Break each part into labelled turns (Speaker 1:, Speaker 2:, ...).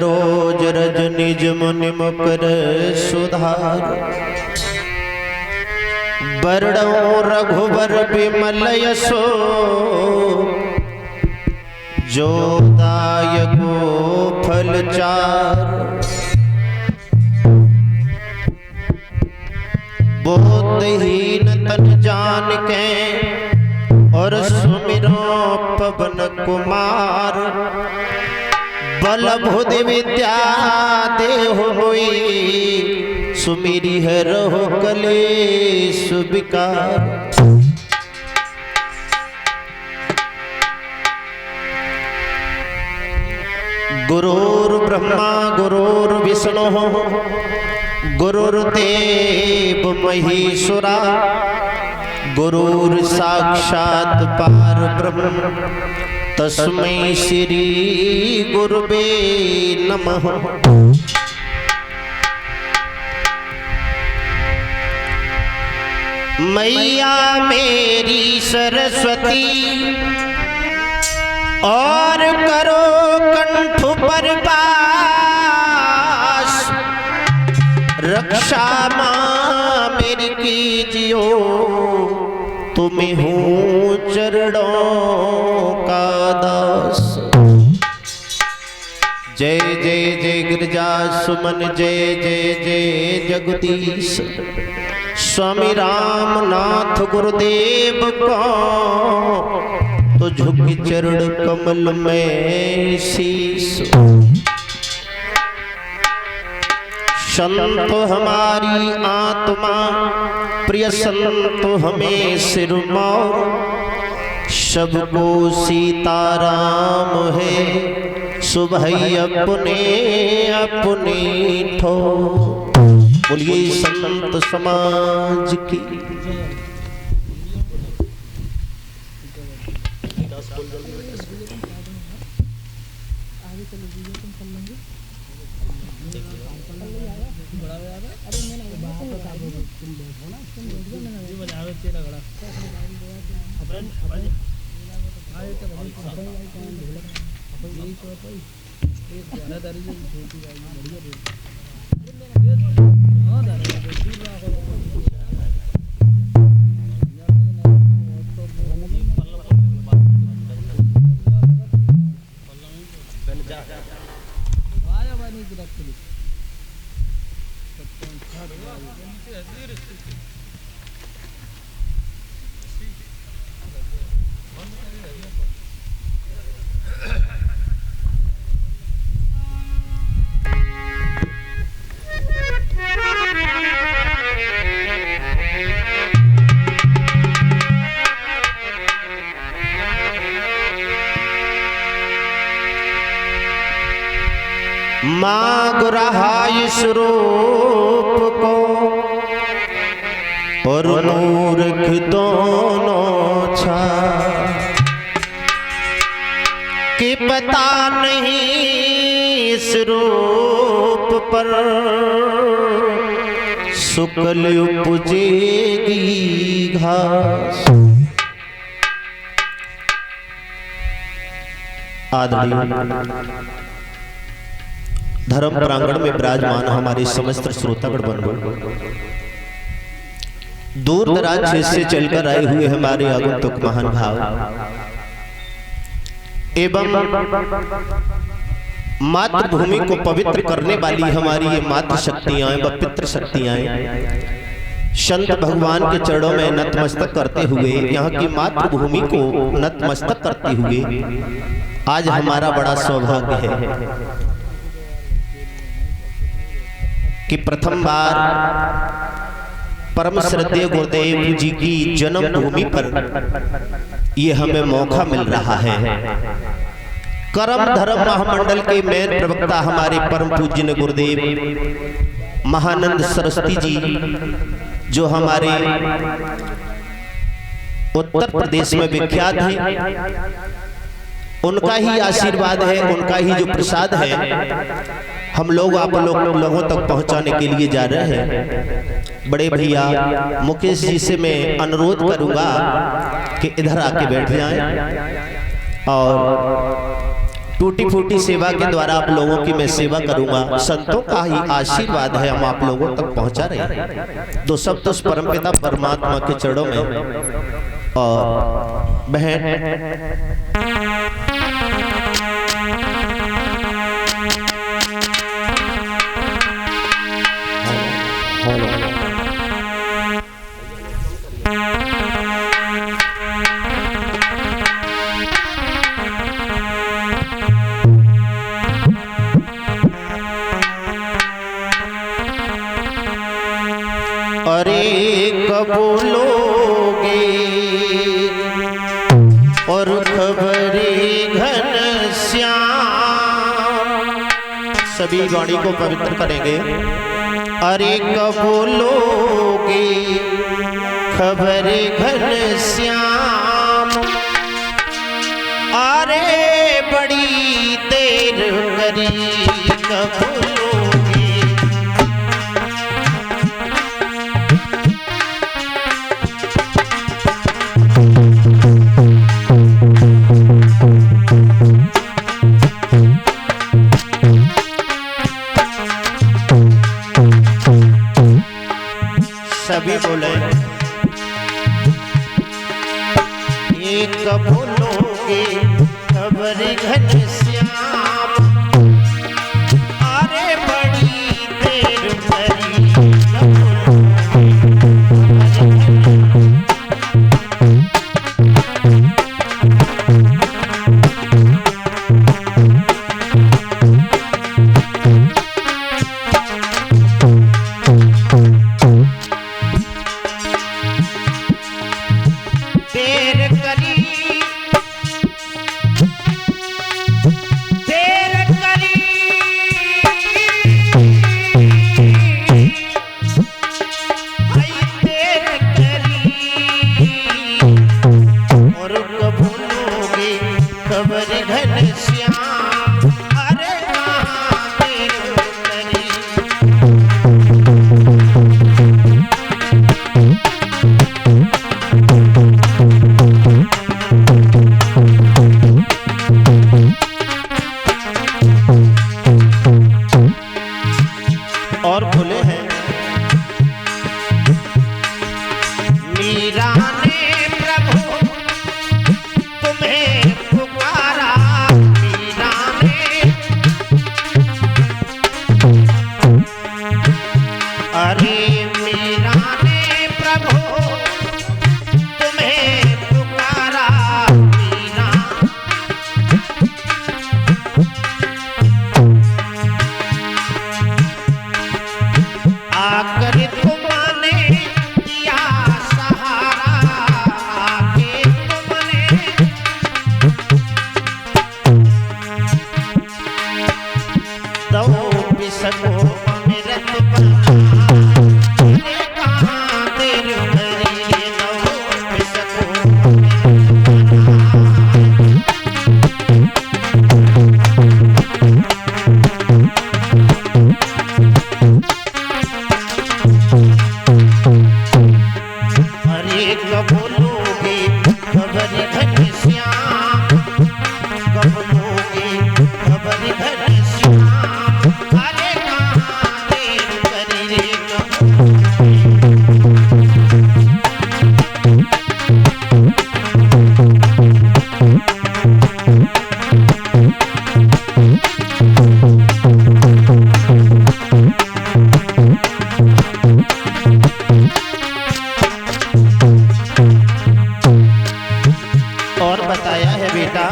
Speaker 1: रोज रज निज मुनि मुकर सुधार बरड़ो रघुबर विमल यशो जो दायको फल चार। बोधहीन तन जान के और सुमिरो पवन कुमार। बल बुद्धि विद्या देहु होई सुमिरी है रहो कलेश विकार। गुरुर् ब्रह्मा गुरुर्विष्णु गुरुर्देव महेश्वरा गुरुर् साक्षात् परब्रह्म तस्मै श्री गुरुवे नमः। मैया मेरी सरस्वती और करो कंठ पर पास। रक्षा मां मेरी कीजियो तुम्हें हूँ चरणों का दास। जय जय जय गिरजा सुमन जय जय जय जगदीश। स्वामी रामनाथ गुरुदेव को तो झुकी चरण कमल में शीश। संत हमारी आत्मा प्रिय संत हमें सिरमौर। सबको सीताराम है सुबह अपने अपने ठोर। बोलिए संत समाज की। माँ गुरहाय स्वरूप को और मूर्ख दोनों छा। कि पता नहीं इस रूप पर शुक्ल उपजेगी घास। आदरणीय धर्म प्रांगण में विराजमान हमारे समस्त श्रोतागण बंधु, दूर दराज क्षेत्र से चलकर आए हुए हमारे आगंतुक महान भाव एवं मातृभूमि को पवित्र करने वाली हमारी ये मातृ शक्तियां व पितृ शक्तियां संत भगवान के चरणों में नतमस्तक करते हुए, यहाँ की मातृभूमि को नतमस्तक करते हुए आज हमारा बड़ा सौभाग्य है कि प्रथम बार परम श्रद्धेय गुरुदेव जी की जन्मभूमि पर ये हमें मौका मिल रहा है। करम धर्म महामंडल के मेन प्रवक्ता हमारे परम पूज्य गुरुदेव महानंद सरस्वती जी, जो हमारे उत्तर प्रदेश में विख्यात हैं, उनका ही आशीर्वाद है, उनका ही जो प्रसाद है हम लोग आप लोगों तक पहुंचाने के लिए जा रहे हैं। बड़े भैया मुकेश जी से मैं अनुरोध करूंगा कि इधर आके बैठ जाएं और टूटी फूटी सेवा के द्वारा आप लोगों की मैं सेवा करूंगा। संतों का ही आशीर्वाद है हम आप लोगों तक पहुंचा रहे हैं। दो सब तो परमपिता परमात्मा के चरणों में। और बहन अरे कब बोलोगे और खबरे घनश्याम। सभी वाणी को पवित्र करेंगे। अरे कब बोलोगे खबरे घनश्याम। अरे बड़ी देर करी कब बोलोगे। सभी बोले ये कब बोलोगे खबर घनश्याम। अरे बड़ी देर भरी और खुले हैं। मीरा ने प्रभु तुम्हें पुकारा। मीरा ने अरे मीरा ने प्रभु तुम्हें पुकारा। मीरा आकर तुमने दिया सहारा। आके तुमने दो बिसको अमृत बना। कहाँ देर भरी दो बिसको कब बोलोगे खबर घनश्याम। कब बोलोगे खबर घनश्याम। अरे कहाँ देर करी रे और बताया है बेटा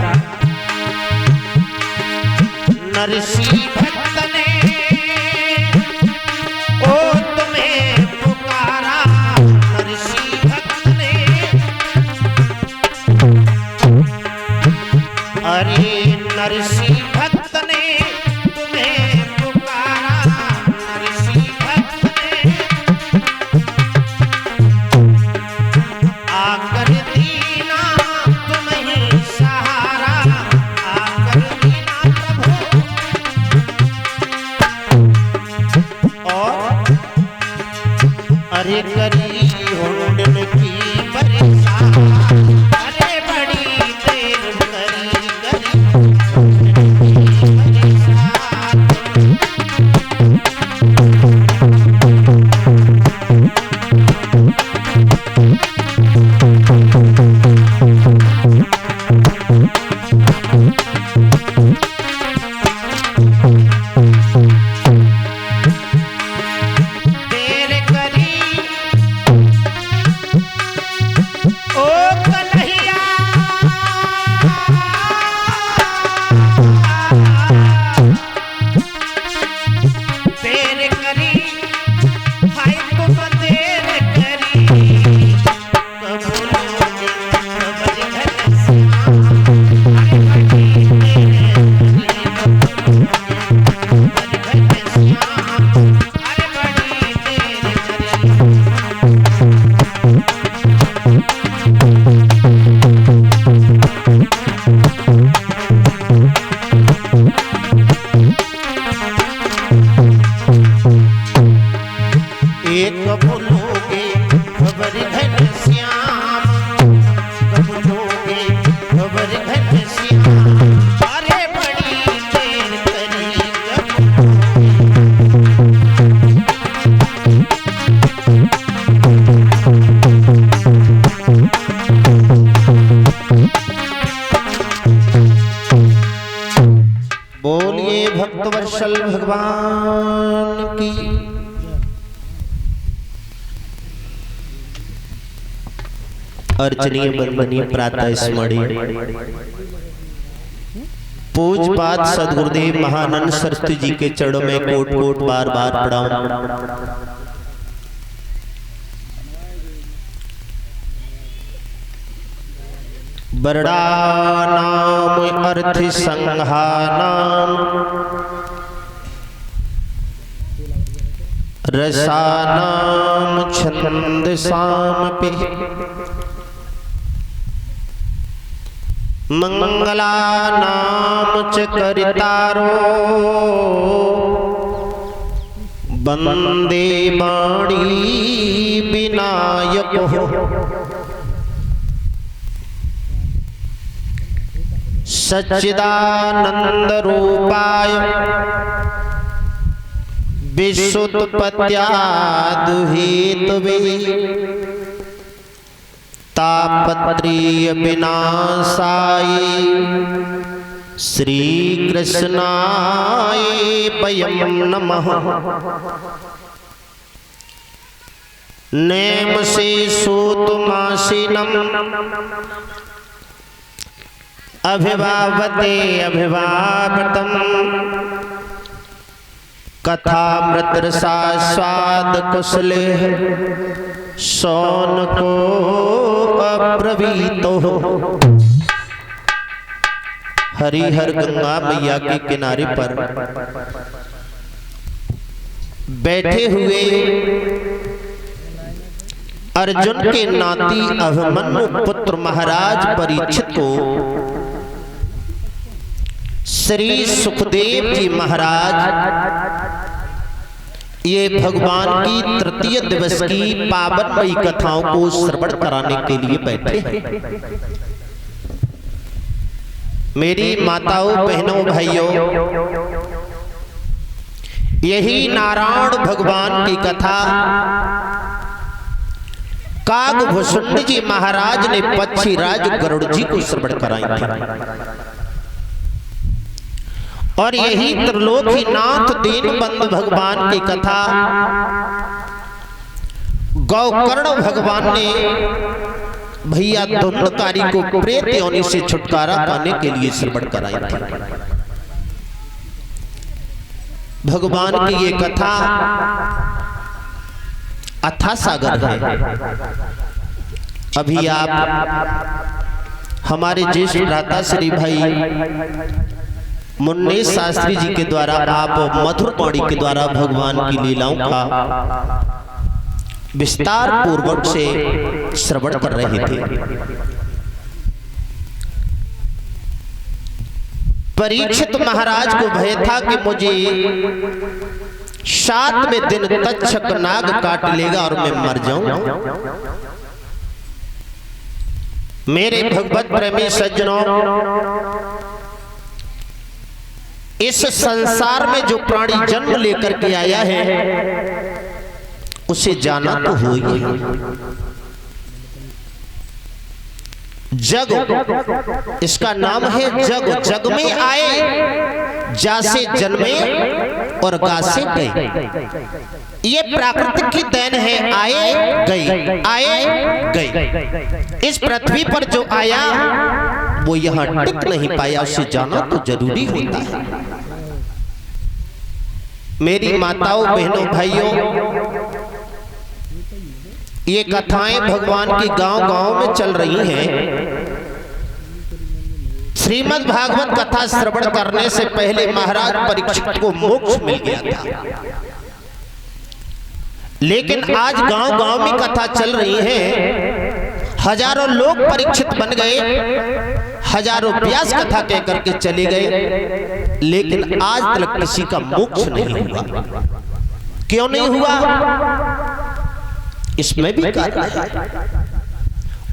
Speaker 1: नरसी भक्त ने ओ तुम्हें पुकारा। नरसी भक्त ने अरे नरसी भक्त ने तुम्हें पुकारा। नरसी भक्त ने आकर दीना तुम्हें सहारा। आकर दीना प्रभु और अरे करी हुंडन की बरसात। अरे बड़ी देर करी करी कब लोगे खबर घनश्याम, कब लोगे खबर घनश्याम, अरे बड़ी देर करी बोलिए भक्तवत्सल भगवान की। अर्चनीय बंदनीय प्रातः स्मरणीय पूज्यपाद सद्गुरुदेव महानंद सरस्वती जी के चरणों में कोट कोट बार बार प्रणाम। बरड़ा नाम अर्थ संघानाम, रसानाम छंद साम पे, मंगला नाम च करितारो, बंदे बाणी विनायक हो। सच्चिदानंद रूपाय विश्वोत्पत्त्यादिहेतवे, तापत्रीय विनाशाय श्री कृष्णाय वयं नमः। नेम से सूतमासीनम अभिभावते अभिभावतम, कथामृत रसास्वाद कुशले सौन को अब्रवीतो। हरिहर गंगा मैया के किनारे पर बैठे हुए अर्जुन के नाती अभिमन्यु पुत्र महाराज परीक्षित को श्री सुखदेव जी महाराज ये भगवान की तृतीय दिवस की पावनमयी कथाओं को श्रवण कराने के लिए बैठे हैं। मेरी माताओं बहनों भाइयों, यही नारायण भगवान की कथा कागभूषुंड जी महाराज ने पक्षीराज गरुड़ जी को श्रवण कराई थी। और यही त्रिलोकीनाथ दीनबंधु भगवान की कथा गौकर्ण भगवान ने भैया धुंधकारी को प्रेत योनि से छुटकारा पाने के लिए श्रवण कराई थी। भगवान की ये कथा अथाह सागर है। अभी आप हमारे ज्येष्ठ भ्राता श्री भाई मुन्ने शास्त्री जी के द्वारा आप मधुर वाणी के द्वारा भगवान की लीलाओं का विस्तार पूर्वक से श्रवण कर रहे थे। परीक्षित महाराज को भय था कि मुझे 7वें दिन तक्षक नाग काट लेगा और मैं मर जाऊं। मेरे भगवत प्रेमी सज्जनों, इस संसार में जो प्राणी जन्म लेकर के आया है उसे जाना तो हो ही। जग, इसका नाम है जग। जग में आए, जा से जन्मे और गा से गए। ये प्राकृतिक की देन है। आए गए, आए गए। इस पृथ्वी पर जो आया वो यहाँ टिक नहीं पाया, उसे जाना तो जरूरी होता है। मेरी माताओं बहनों भाइयों, ये कथाएं भगवान की गांव-गांव में चल रही हैं। श्रीमद् भागवत कथा श्रवण करने से पहले महाराज परीक्षित को मोक्ष मिल गया था, लेकिन आज गांव-गांव में कथा चल रही है। हजारों लोग परीक्षित बन गए, हजारों व्यास कथा कह करके चले गए, लेकिन आज तक किसी का मोक्ष नहीं हुआ। क्यों नहीं हुआ? इसमें भी कारण है।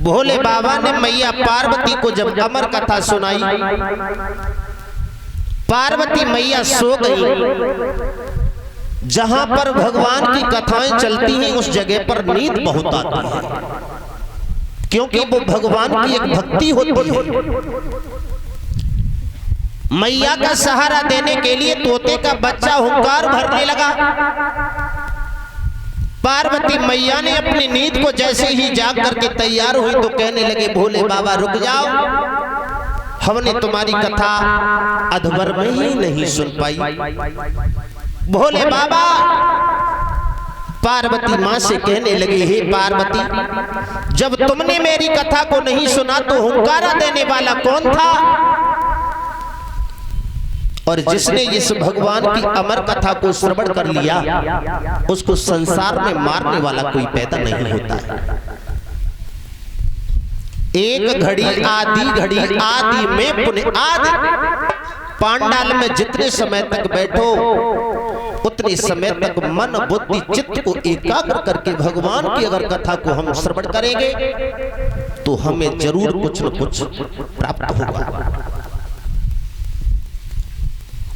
Speaker 1: भोले बाबा ने मैया पार्वती को जब अमर कथा सुनाई, पार्वती मैया सो गई। जहां पर भगवान की कथाएं चलती हैं उस जगह पर नींद बहुत आती है, क्योंकि वो भगवान की एक भक्ति होती है। मैया का सहारा देने के लिए तोते का बच्चा हुंकार भरने लगा। पार्वती मैया ने अपनी नींद को जैसे ही जाग करके तैयार हुई तो कहने लगे, भोले बाबा रुक जाओ, हमने तुम्हारी कथा अधवर में ही नहीं सुन पाई। भोले बाबा पार्वती मां से कहने लगे, हे पार्वती, जब तुमने मेरी कथा को नहीं सुना तो हुंकारा देने वाला कौन था? और जिसने इस भगवान की अमर कथा को श्रवण कर लिया उसको संसार में मारने वाला कोई पैदा नहीं होता है। एक घड़ी आदि में पुण्य आदि। पांडाल में जितने समय तक बैठो उतने समय तक मन बुद्धि चित्त को एकाग्र करके भगवान की अगर कथा को हम श्रवण करेंगे तो हमें जरूर कुछ न कुछ प्राप्त होगा।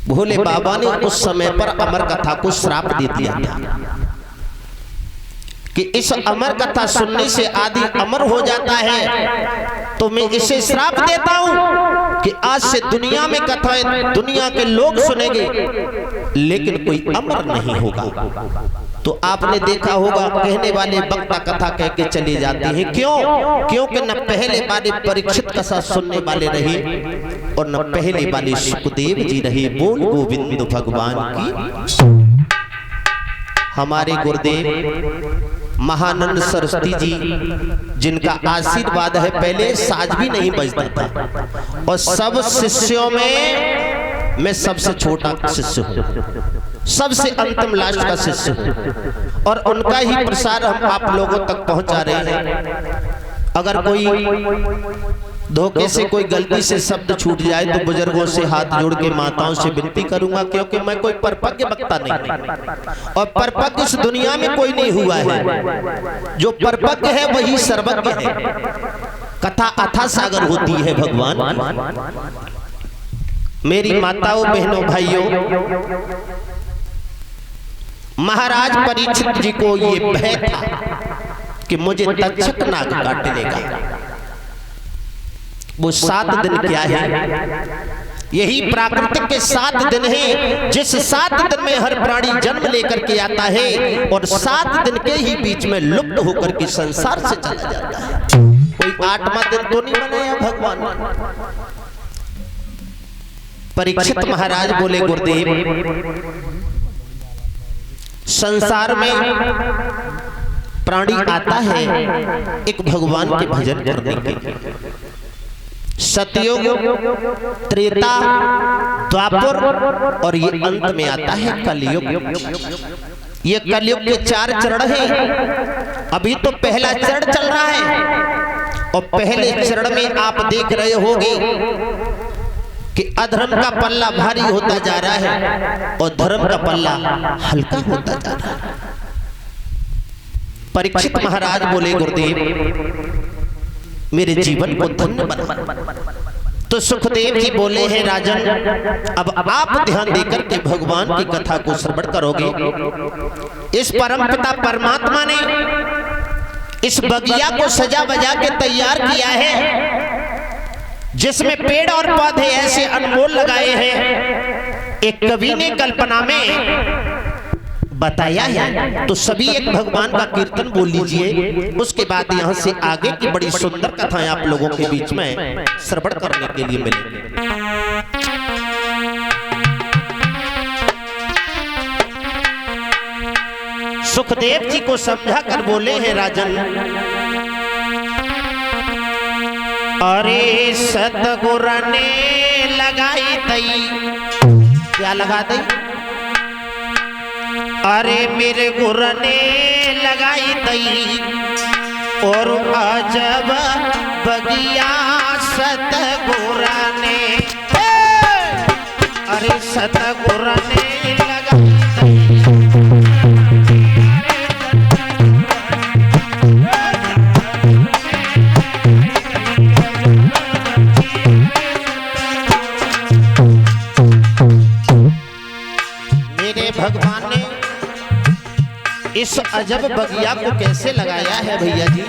Speaker 1: भोले बाबा ने उस समय पर अमर कथा को श्राप दे दिया कि इस अमर कथा सुनने से आदि अमर हो जाता है, तो मैं इसे श्राप देता हूं कि आज से दुनिया में कथाएं दुनिया के लोग सुनेंगे लेकिन कोई अमर नहीं होगा। तो आपने देखा होगा कहने वाले वक्ता कथा कह के चले जाते हैं, क्यों? क्योंकि न पहले वाले परीक्षित कथा सुनने वाले रहे और न पहले वाले सुखदेव जी रहे। बोल गोविंद भगवान की। हमारे गुरुदेव महानंद सरस्वती जी, जिनका आशीर्वाद है, पहले साज भी नहीं बजता था और सब शिष्यों में मैं सबसे छोटा शिष्य हूँ, सबसे अंतिम लास्ट का शिष्य हूँ और उनका ही प्रसार हम आप लोगों तक पहुंचा रहे हैं। अगर कोई धोखे से कोई गलती से शब्द छूट जाए तो बुजुर्गों से हाथ जोड़ के माताओं से विनती करूंगा, क्योंकि मैं कोई परपक्व वक्ता नहीं और परपक्व इस दुनिया में कोई नहीं हुआ है। जो परपक्व है वही सर्वज्ञ है। कथा अथा सागर होती है भगवान। मेरी माताओं बहनों भाइयों, महाराज परीक्षित जी को ये भय था कि मुझे तक्षक नाग काट लेगा। वो 7 दिन क्या है? यही प्राकृतिक के 7 दिन हैं, जिस 7 दिन में हर प्राणी जन्म लेकर के आता है और 7 दिन के ही बीच में लुप्त होकर के संसार से चला जाता है। कोई 8वां दिन तो नहीं बनाया भगवान। परीक्षित महाराज बोले, गुरुदेव, संसार में प्राणी आता है एक भगवान के भजन करने के लिए। सतयुग, त्रेता, द्वापर और ये अंत में आता है कलयुग। ये कलयुग के 4 चरण हैं। अभी तो पहला चरण चल रहा है और पहले चरण में आप देख रहे होंगे कि अधर्म का पल्ला भारी होता जा रहा है और धर्म का पल्ला हल्का होता जा रहा है। परीक्षित महाराज बोले, गुरुदेव, मेरे जीवन को धन्य बना। तो सुखदेव जी बोले हैं, राजन, अब आप ध्यान देकर के भगवान की कथा को श्रवण करोगे। इस परमपिता परमात्मा ने इस बगिया को सजा बजा के तैयार किया है, जिसमें पेड़ और पौधे ऐसे अनमोल लगाए हैं। एक कवि ने कल्पना में बताया है, तो सभी एक भगवान का कीर्तन बोल लीजिए। उसके बाद यहाँ से आगे की बड़ी सुंदर कथाएं आप लोगों के बीच में श्रवण करने के लिए मिलेंगी। सुखदेव जी को समझा कर बोले हैं, राजन, अरे सतगुरु ने लगाई तई, क्या लगा दी? अरे मेरे गुरु ने लगाई तई और अजब बगिया सतगुरु ने, अरे सतगुरु ने लगाई तई। मेरे भगवान ने इस अजब बगिया को कैसे लगाया है भैया जी।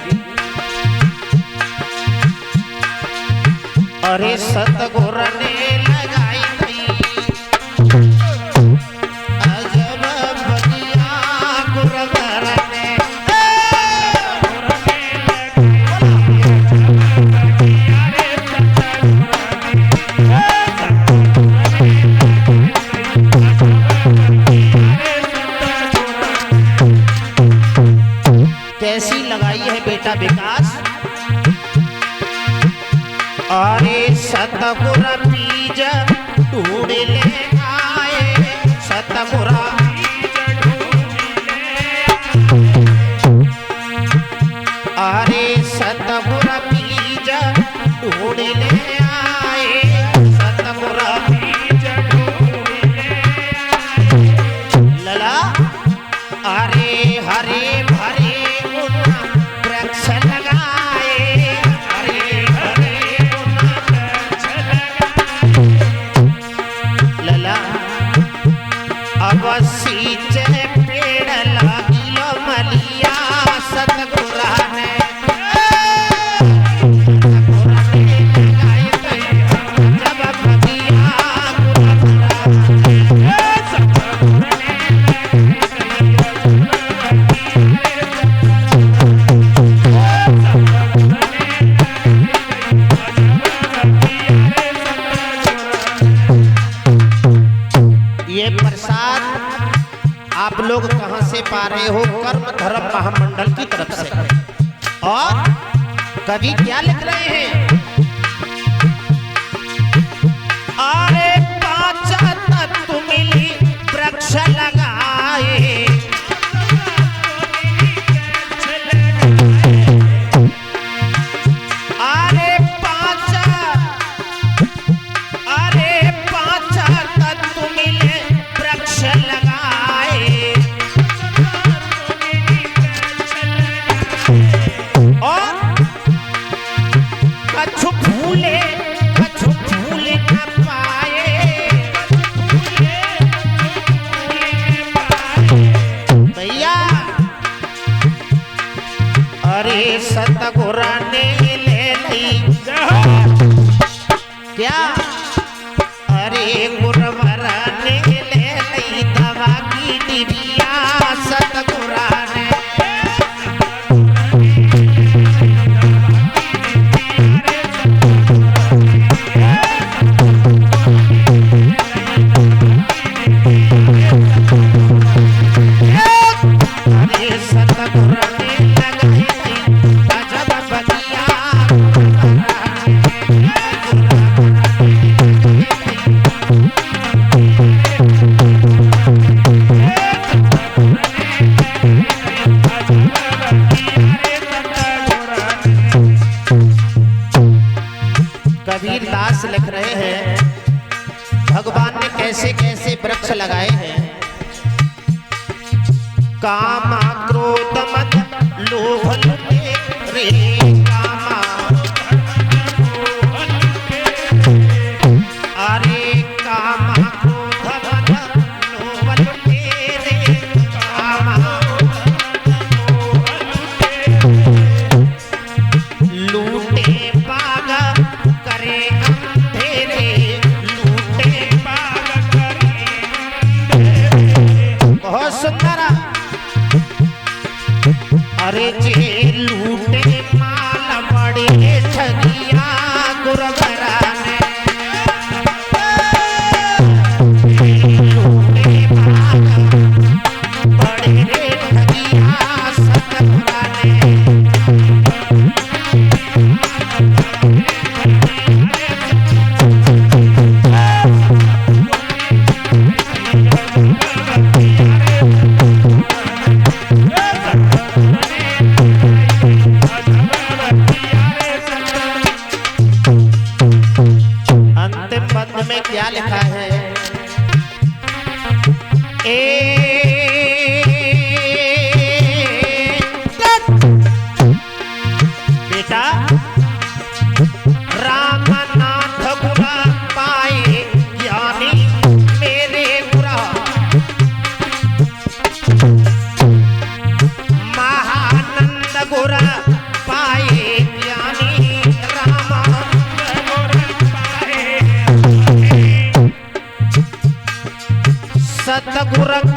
Speaker 1: अरे सतगुर ने लगाई थी अजब बगिया गुरुवर ने। कैसी लगाई है बेटा विकास। अरे सतगुर बीज ढूंढ ले आए, सतगुर अरे सतगुर बीज ढूंढ ले आए, सतगुर बीज ढूंढ ले आए। लला अरे हरे भरे वृक्ष लगाए, हरे भरे वृक्ष लगाए। लला अब सींचे पेड़ लागियो मलिया, सतगुर ने जब बगिया आप लोग कहां से पा रहे हो? कर्म धर्म महामंडल की तरफ से। और कवि क्या लिख रहे हैं? अरे पांच तत्व मिली वृक्ष लगाए, अरे पांच तत्व मिले वृक्ष लगाए। और कछु फूले न पाए, भैया अरे सतगुर ने ले ली क्या? अरे गुरुवर ने ले ली दवा की डिबिया, सतगुर ने कबीर दास लिख रहे हैं भगवान ने कैसे कैसे वृक्ष लगाए हैं। काम क्रोध मद लोभ लुटे रे, कामा अरे कामा क्रोध मद लोभ लुटे रे, कामा लूटे पागा करे अंधेरे, लूटे पागा करे अंधेरे। बहुत सुंदर। अरे जे लूटे माल बड़े ठगिया गुरुवर ने, लूटे माल बड़े ठगिया सतगुर ने।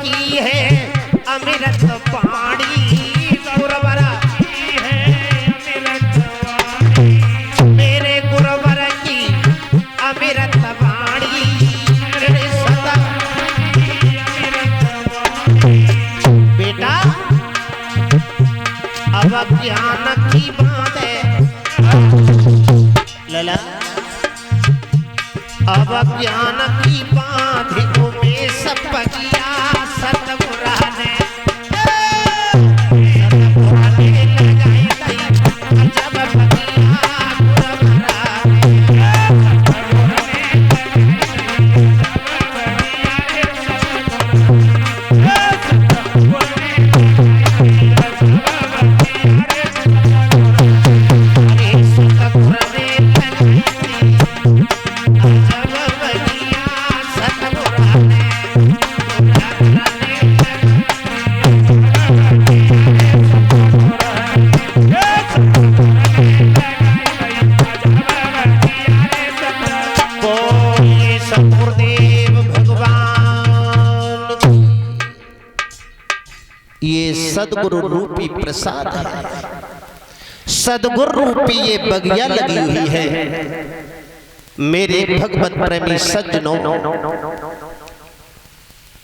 Speaker 1: की है अमृत पानी, गुरुवर की है अमृत वाणी, मेरे गुरुवर की अमृत वाणी, सदा बेटा अब ज्ञान की बात है लला, अब ज्ञान की बात में सब पगिया सतगुरा ने लगाई जब पगिया सदगुरु रूपी प्रसाद है, सदगुरु रूपी ये बगिया लगी हुई है। मेरे भगवत प्रेमी सज्जनों,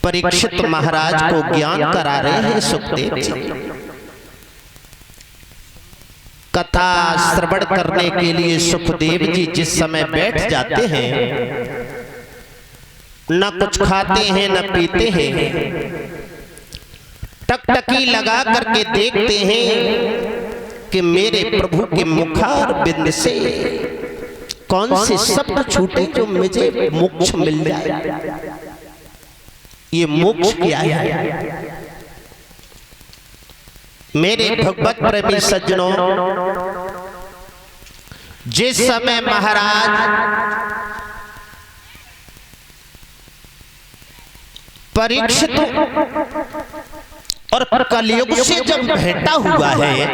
Speaker 1: परीक्षित महाराज को ज्ञान करा रहे हैं सुखदेव जी। कथा श्रवण करने के लिए सुखदेव जी जिस समय बैठ जाते हैं, न कुछ खाते हैं न पीते हैं, टकटकी लगा करके देखते हैं कि मेरे प्रभु के मुखार बिंद से कौन से शब्द छूटे जो मुझे मोक्ष मिल जाए। ये मोक्ष क्या है? मेरे भगवत प्रेमी सज्जनों, जिस समय महाराज परीक्षित और कलयुग से जब भेंटा हुआ है,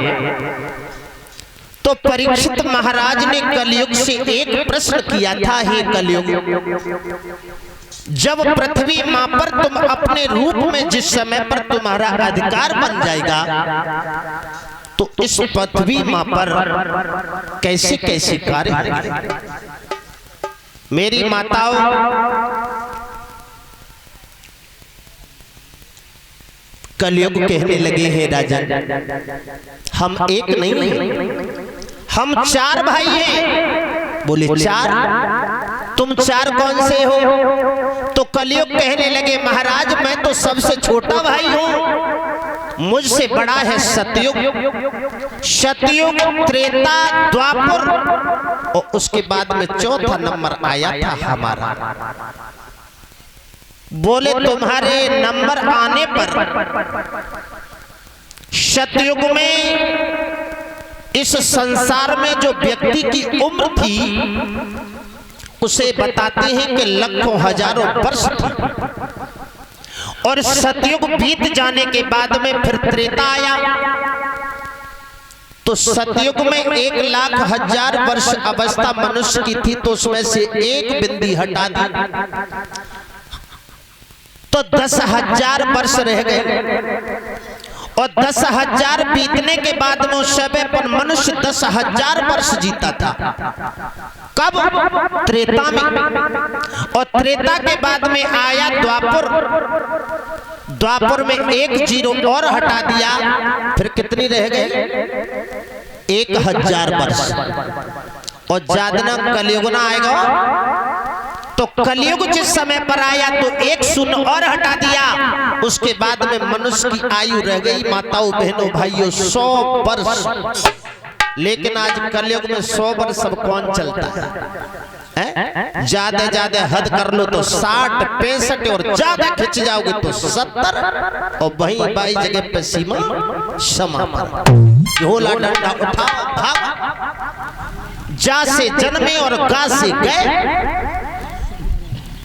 Speaker 1: तो परीक्षित महाराज ने कलयुग से एक प्रश्न किया था, हे कलयुग, जब पृथ्वी मां पर तुम अपने रूप में जिस समय पर तुम्हारा अधिकार बन जाएगा, तो इस पृथ्वी मां पर कैसे कैसे कार्य होंगे। मेरी माताओं, कलयुग कहने लगे हैं राजन, हम एक नहीं हम चार भाई हैं। बोले चार? तुम चार कौन से हो? तो कलयुग कहने लगे महाराज, मैं तो सबसे छोटा भाई हूं, मुझसे बड़ा है सतयुग, सतयुग, त्रेता, द्वापर, और उसके बाद में चौथा नंबर आया था हमारा। बोले तुम्हारे नंबर आने पर सतयुग में इस संसार में जो व्यक्ति की उम्र थी उसे बताते हैं कि लाखों हजारों वर्ष थी, और सतयुग बीत जाने के बाद में फिर त्रेता आया, तो सतयुग में 1,00,000 वर्ष अवस्था मनुष्य की थी, तो उसमें से एक बिंदी हटा दी तो 10,000 वर्ष रह गए, और 10,000 बीतने के बाद में उस समय पर मनुष्य 10,000 वर्ष जीता था। कब? त्रेता में। और त्रेता के बाद में आया द्वापर, द्वापर में 1 जीरो और हटा दिया, फिर कितनी रह गई? 1,000 वर्ष। और ज्यादा कलयुग ना आएगा, तो कलयुग जिस समय पर आया तो 1 शून्य और हटा दिया, उसके बाद में मनुष्य की आयु रह गई माताओं बहनों भाइयों 100 वर्ष। लेकिन आज कलयुग में 100 वर्ष सब कौन चलता है? ज्यादा ज्यादा हद कर लो तो 60, 65, और ज्यादा खिंच जाओगे तो 70, और वहीं बाई जगह पे सीमा समापन। झोला डंडा उठा भाग, जा से जन्मे और गा से गए।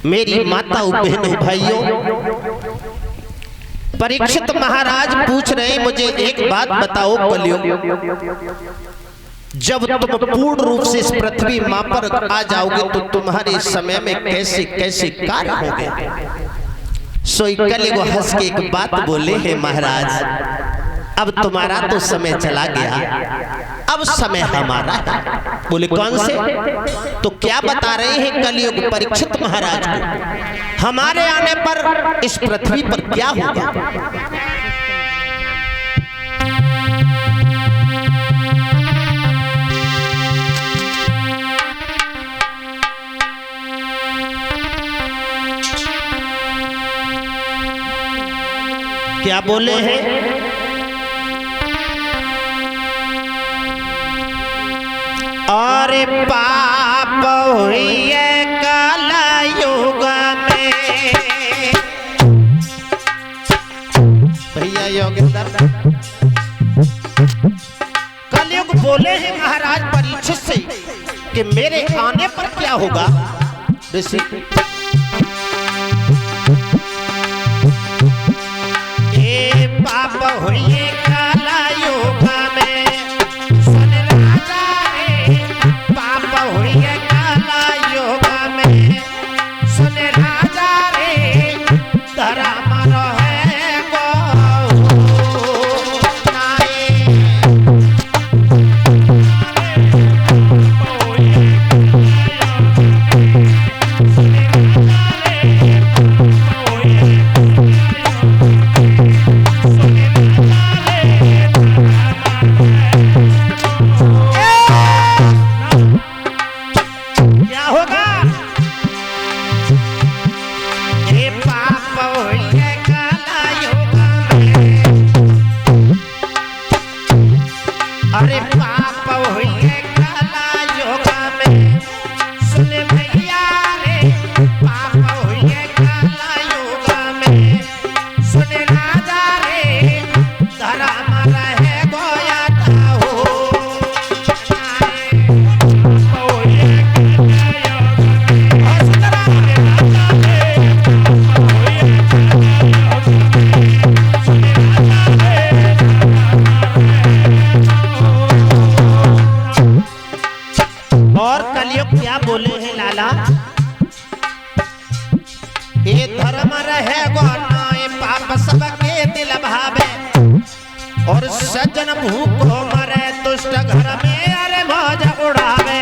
Speaker 1: मेरी माताओं बहनों भाइयों, परीक्षित महाराज पूछ रहे मुझे एक बात बताओ कलयुग, जब तुम पूर्ण रूप से इस पृथ्वी मां पर आ जाओगे तो तुम्हारे समय में कैसे कैसे कार्य होंगे? सोई कलयुग हंस के एक बात बोले हैं महाराज, अब तुम्हारा तो समय चला गया, अब समय हमारा है। बोले कौन से? तो क्या बता रहे हैं कलयुग परीक्षित महाराज को, हमारे आने पर इस पृथ्वी पर क्या होगा। क्या बोले हैं? और पाप हुई कलयुग में। भैया योगेंद्र, कलयुग बोले हैं महाराज परीक्षित से कि मेरे आने पर क्या होगा। ऋषि पाप हुई कलयुग में, सुन राजा रे, पाप हुई कलयुग में, सुन राजा रे, धर्म रहे गो नाए। अरे पाप हुई कलयुग में, सुन भैया रे, पाप हुई कलयुग में, सुन राजा रे, धर्म रहे गोया हो। और कलयुग क्या बोले हैं लाला? ये धर्म रहे गोनाए, पाप सबके दिल भावे, और सज्जन भूखो मरे, दुष्ट घर में अरे मौज उड़ावे।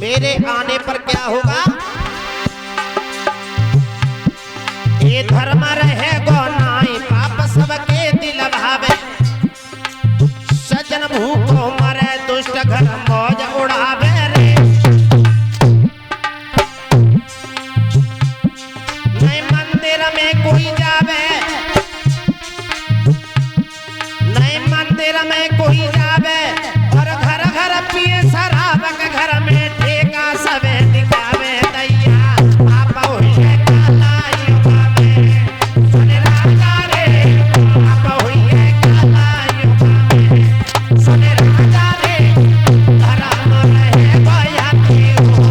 Speaker 1: मेरे आने पर क्या होगा? ये धर्म रहे गोनाए, पाप सबके दिल भावे, सज्जन भूखो मरे, दुष्ट घर मौज उड़ावे रे। नहीं मंदिर में कोई जावे, नहीं मंदिर में कोई जावे, और घर घर पिए शराब के घर में ठेका सबे दिखावे। दैया पाप हुई कलयुग में, सुन राजा रे, पाप हुई कलयुग में, सुन राजा रे, धर्म रहे गोया हो।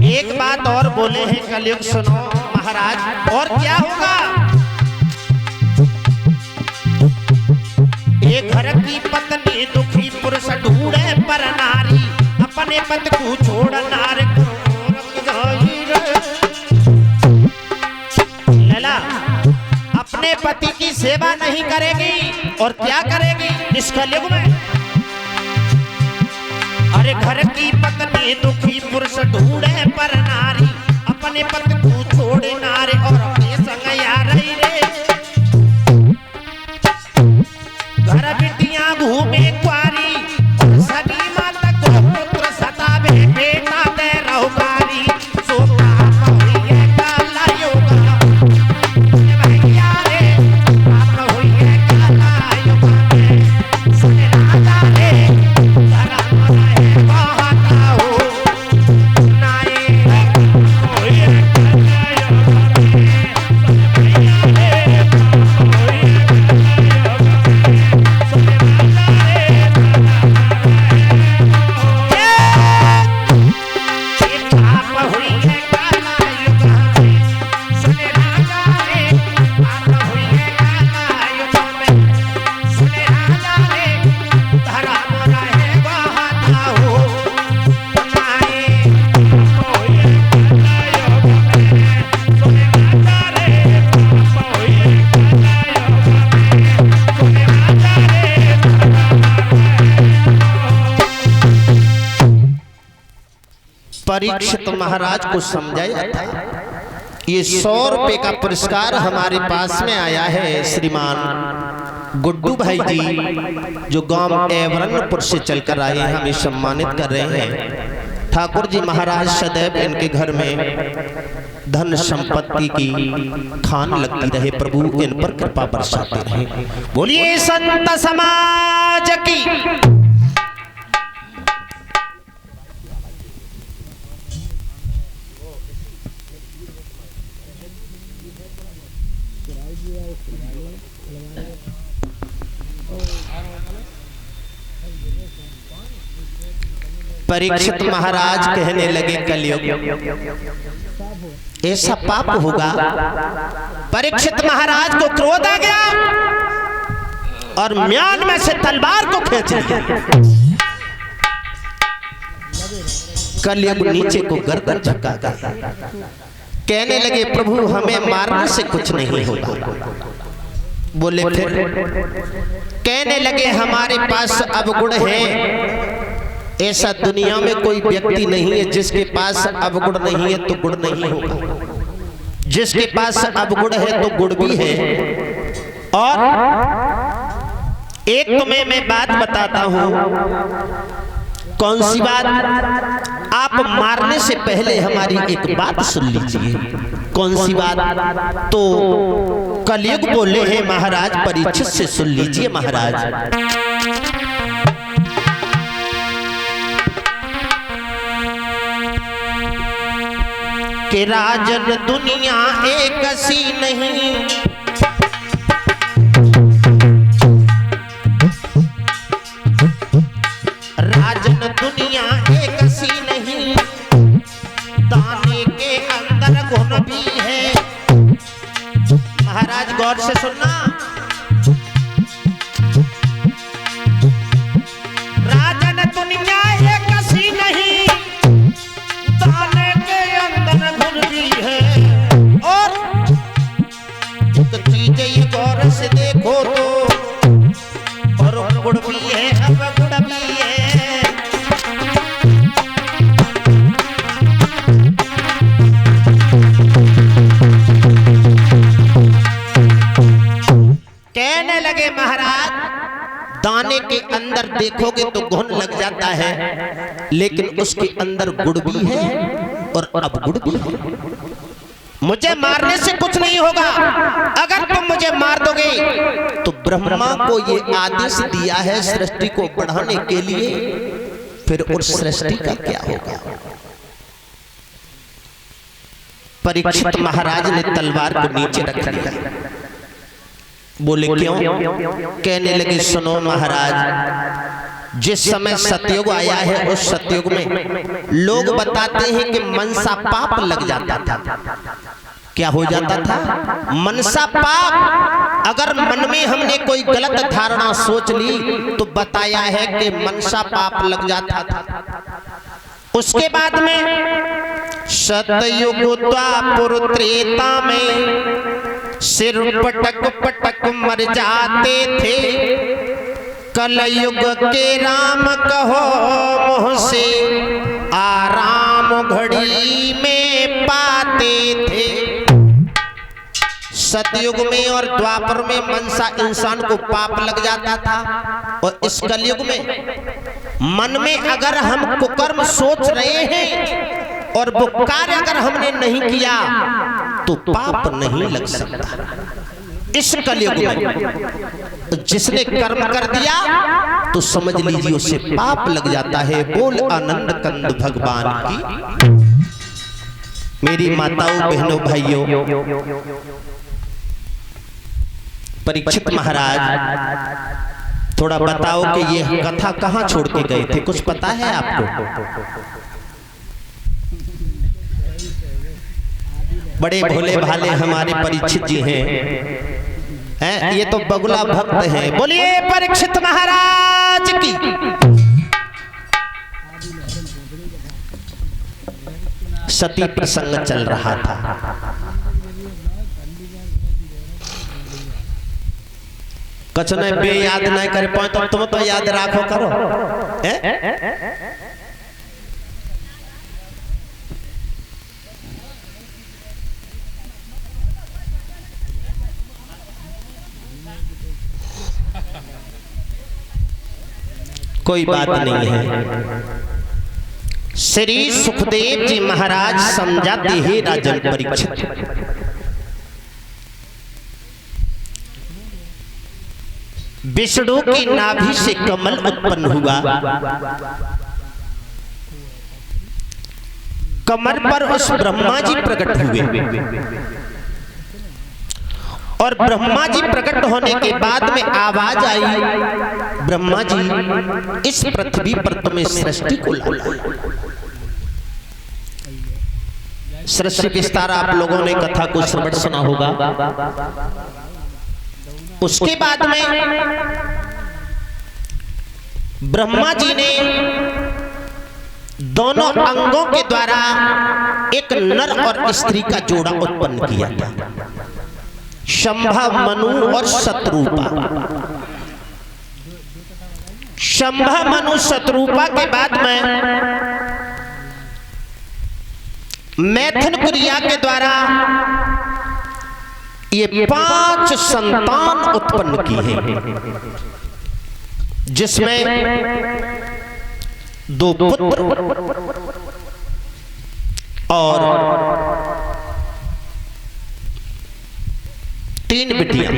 Speaker 1: एक बात और बोले हैं कलयुग सुनो महाराज, और क्या होगा? एक घर की पत्नी दुखी पुरुष ढूंढे पर नारी, अपने पति को छोड़ नारी लैला अपने पति की सेवा नहीं करेगी और क्या करेगी इस कलयुग में? अरे घर की पत्नी दुखी पुरुष ढूंढे पर नारी, अपने पति को छोड़े नारी और अपने संग यार रे। घर बिटियां घूमे क्वारी, सभी माता को पुत्र सतावे, बेटा दे रहुकारी, सो पाप हुई कलयुग में। भैया रे, पाप हुई कलयुग में, सुन राजा रे, धर्म रहे बहुत हो नाए। परीक्षित महाराज को समझाया था। ये 100 रुपए का पुरस्कार हमारे पास में आया है श्रीमान गुड्डू भाई जी, जो गांव एवरनपुर से चलकर आए हैं, हमें सम्मानित कर रहे हैं। ठाकुर जी महाराज सदैव इनके घर में धन संपत्ति की खान लगती रहे, प्रभु इन पर कृपा बरसाते रहे। बोलिए संत समाज की। परीक्षित महाराज कहने लगे कलयुग ऐसा पाप होगा। परीक्षित महाराज को क्रोध आ गया और म्यान में से तलवार को खींच लिया। कलयुग नीचे को गर्दन झुका गया, कहने लगे प्रभु हमें मारने से कुछ नहीं होगा। बोले फिर? कहने लगे हमारे पास अवगुण है, ऐसा दुनिया में कोई व्यक्ति नहीं है जिसके पास अवगुण नहीं है तो गुण नहीं होगा। जिसके पास अवगुण है तो गुण भी है। और एक तुम्हें मैं बात बताता हूं। कौन सी बात? आप मारने से पहले हमारी एक बात सुन लीजिए। कौन सी बात? तो कलयुग बोले हैं महाराज परीक्षित से सुन लीजिए महाराज। कि राजन दुनिया एक सी नहीं, राजन दुनिया एक सी नहीं, दाने के अंदर गुण भी है। महाराज गौर से सुनना, राजन दुनिया एक सी नहीं, दाने और एक चीज ये गौर से देखो तो, और गुण भी है अवगुण भी है। कहने लगे महाराज दाने के अंदर देखोगे तो गुण लग जाता है, लेकिन उसके अंदर गुण भी है और अवगुण भी है। मुझे मारने से कुछ नहीं होगा। अगर तुम मुझे मार दोगे तो ब्रह्मा को ये आदेश दिया है सृष्टि को बढ़ाने के लिए, फिर उस सृष्टि का क्या होगा? परीक्षित महाराज ने तलवार को नीचे रख लिया। बोले क्यों? कहने लगे सुनो महाराज, जिस समय सतयुग आया है उस सतयुग में लोग बताते हैं कि मनसा पाप लग जाता था। क्या हो जाता था? मनसा पाप। अगर मन में हमने कोई गलत धारणा सोच ली तो बताया है कि मनसा पाप लग जाता था। उसके बाद में सतयुग द्वापर त्रेता में सिर पटक पटक मर जाते थे। कलयुग के राम कहो मुँह से आराम घड़ी में पाते थे। सतयुग में और द्वापर में मनसा इंसान को पाप लग जाता था, और इस कलयुग में मन में अगर हम कुकर्म सोच रहे हैं और वो कार्य अगर हमने नहीं किया तो पाप नहीं लग सकता। इस कलयुग में जिसने कर्म कर दिया तो समझ लीजिए उसे पाप लग जाता है। बोल आनंद कंद भगवान की। मेरी माताओं बहनों भाइयों, परीक्षित महाराज थोड़ा बताओ कि ये कथा कहाँ छोड़ के गए थे, कुछ पता है आपको? बड़े भोले भाले हमारे परीक्षित जी हैं, ये तो बगुला भक्त हैं। बोलिए परीक्षित महाराज की। सती प्रसंग चल रहा था। कछ ने बे याद नहीं कर पाए तो तुम तो याद राखो करो। कोई बात नहीं है। श्री सुखदेव जी महाराज समझाते हैं राजन परीक्षित, विष्णु की नाभि से कमल उत्पन्न हुआ, कमर पर उस ब्रह्मा जी प्रकट हुए और ब्रह्मा जी प्रकट होने के बाद में आवाज आई, ब्रह्मा जी इस पृथ्वी पर तुम्हें सृष्टि को लाना। सृष्टि विस्तार आप लोगों ने कथा को श्रवण सुना होगा। उसके बाद में ब्रह्मा जी ने दोनों अंगों के द्वारा एक नर और स्त्री का जोड़ा उत्पन्न किया था, शंभा मनु और शत्रुपा। शंभा मनु शत्रुपा के बाद में मैथुन क्रिया के द्वारा ये 5 संतान उत्पन्न की है, जिसमें 2 पुत्र और 3 बिटियां।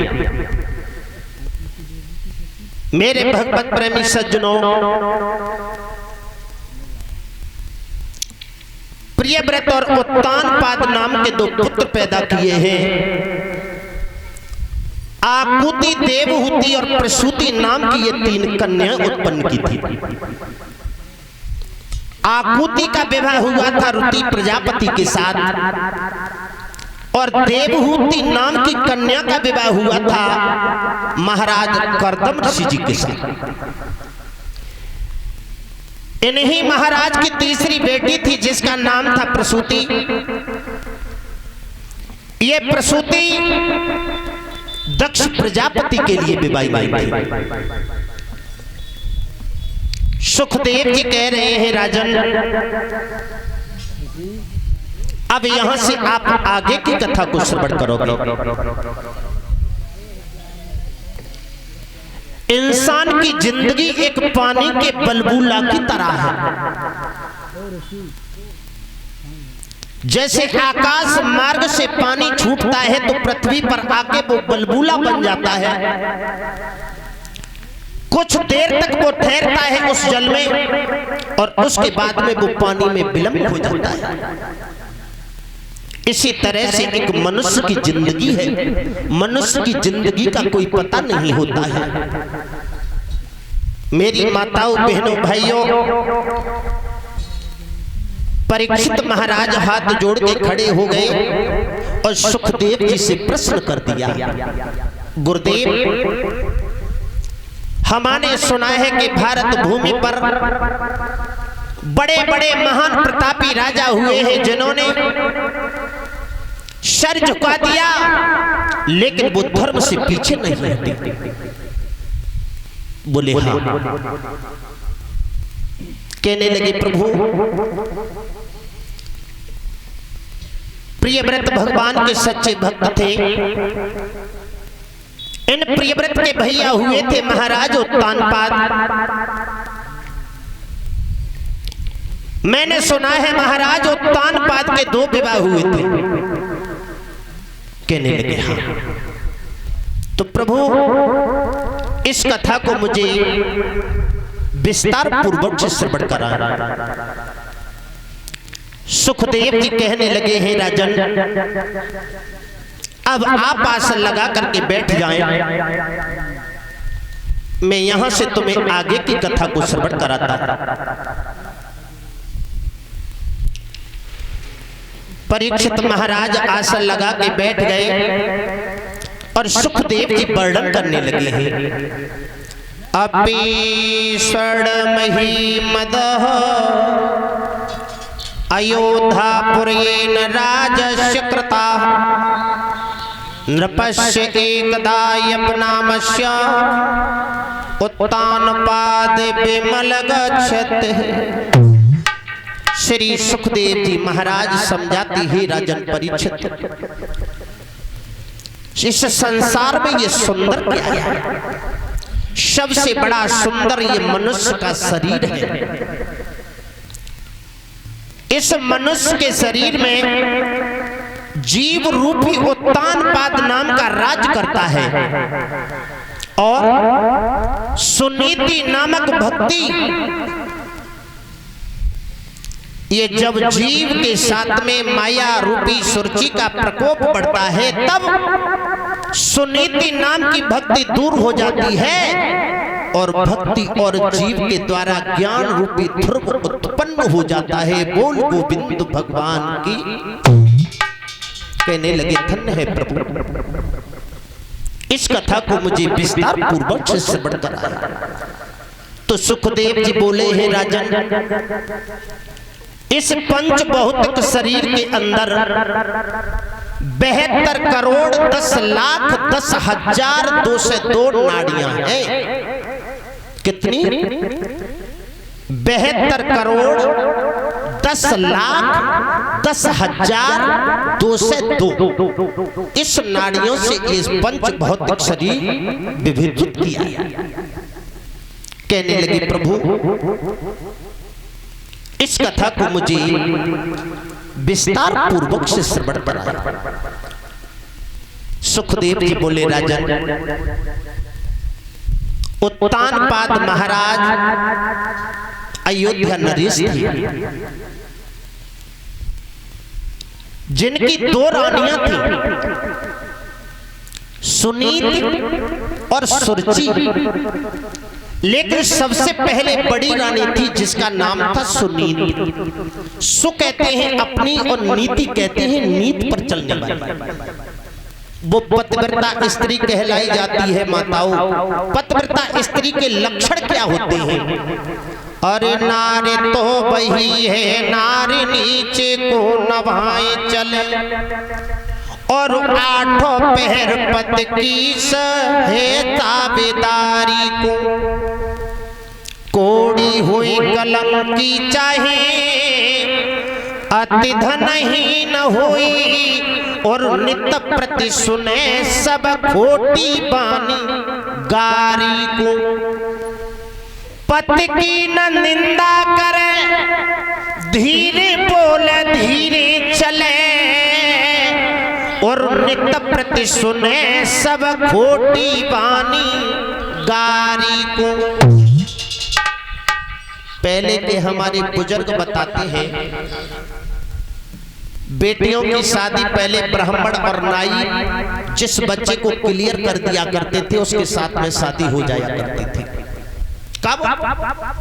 Speaker 1: मेरे भगवत प्रेमी सज्जनों, प्रियव्रत और उत्तानपाद नाम के 2 पुत्र पैदा किए हैं। आकुति, देवहूति और प्रसूति नाम की ये 3 कन्या उत्पन्न की थी। आकुति का विवाह हुआ था ऋषि प्रजापति के साथ और देवहूति नाम की कन्या का विवाह हुआ था महाराज कर्दम ऋषि जी के साथ। इन्हीं महाराज की तीसरी बेटी थी जिसका नाम था प्रसूति। ये प्रसूति दक्ष प्रजापति के लिए विवाही थी। सुखदेव जी कह रहे हैं राजन, अब यहां से आप आगे की कथा को श्रवण करोगे। इंसान की जिंदगी एक पानी के बलबूला की तरह है। जैसे आकाश मार्ग से पानी छूटता है तो पृथ्वी पर आके वो बलबूला बन जाता है। कुछ देर तक वो ठहरता है उस जल में और उसके बाद में वो पानी में विलंब हो जाता है। इसी तरह से एक मनुष्य की जिंदगी है। मनुष्य की जिंदगी का कोई पता नहीं होता है। मेरी माताओं, बहनों, भाइयों, परीक्षित महाराज हाथ जोड़ के खड़े हो गए और सुखदेव जी से प्रश्न कर दिया, गुरुदेव, हमने सुना है कि भारत भूमि पर बड़े बड़े महान प्रतापी राजा हुए हैं जिन्होंने सर झुका दिया, लेकिन वो धर्म से पीछे नहीं हटे। बोले हाँ। कहने लगे, प्रभु, प्रियव्रत भगवान के सच्चे भक्त थे। इन प्रियव्रत के भैया हुए थे महाराज उत्तानपाद। मैंने सुना है महाराज उत्तानपाद के 2 विवाह हुए थे। कहने लगे हाँ। तो प्रभु, इस कथा को मुझे विस्तार पूर्वक से श्रवण करा। सुखदेव जी कहने लगे हैं, राजन, अब आप आसन लगा करके बैठ जाएं, मैं यहां से तुम्हें आगे की कथा को श्रवण कराता। परीक्षित महाराज आसन लगा के बैठ गए और सुखदेव जी वर्णन करने लगे हैं। अपि स्वर्णमही मदः अयोध्यापुरेण राजस्य कृता नृपस्य एकदा यपनामस्य उत्तानपाद विमल गच्छत्। श्री सुखदेव जी महाराज समझाती है राजन परीक्षित, इस संसार में ये सुंदर क्या है? सबसे बड़ा सुंदर ये मनुष्य का शरीर है। इस मनुष्य के शरीर में जीव रूपी उत्तानपाद नाम का राज करता है और सुनीति नामक भक्ति, ये जब जीव के साथ में माया रूपी सुरुचि का प्रकोप बढ़ता है तब सुनीति नाम की भक्ति दूर हो जाती है और भक्ति और जीव के द्वारा ज्ञान रूपी ध्रुव उत्पन्न हो जाता है। बोल गोविंद भगवान की। कहने लगे धन्य है प्रभु। इस कथा को मुझे विस्तार पूर्वक से श्रवण कराया तो सुखदेव जी बोले हैं राजन, इस पंच भौतिक शरीर के अंदर 72 करोड़ 10 लाख 10,000 नाड़ियां हैं। कितनी? 72 करोड़ 10 लाख 10,002 इस नाड़ियों से इस पंच भौतिक शरीर विभूत किया। कहने लगे प्रभु इस कथा को मुझे विस्तार पूर्वक से श्रवण कराया। सुखदेव जी बोले राजन, उत्तानपाद महाराज अयोध्या नरेश थे, जिनकी 2 रानियां थी, सुनीति और सुरुचि। लेकिन सबसे पहले बड़ी रानी थी जिसका नाम था सुनीति। सु कहते हैं अपनी और नीति कहते हैं नीत पर चलने वाली। वो पतिव्रता स्त्री कहलाई जाती है। माताओं, पतिव्रता स्त्री के लक्षण क्या होते हैं? अरे नारी तो वही है, नारी नीचे को नभाए चले और 8 पहर पत की है ताबेदारी को। कोड़ी हुई कलम की चाहे अति धनहीन हुई और नित प्रति सुने सब खोटी बानी गारी को। पति की न निंदा करे, धीरे बोले धीरे चले और नित प्रति सुने सब खोटी बानी गारी को। पहले के हमारे बुजुर्ग बताते हैं बेटियों की शादी पहले ब्राह्मण और नाई जिस बच्चे को क्लियर कर दिया करते थे उसके साथ में शादी हो जाया करती थी। कब?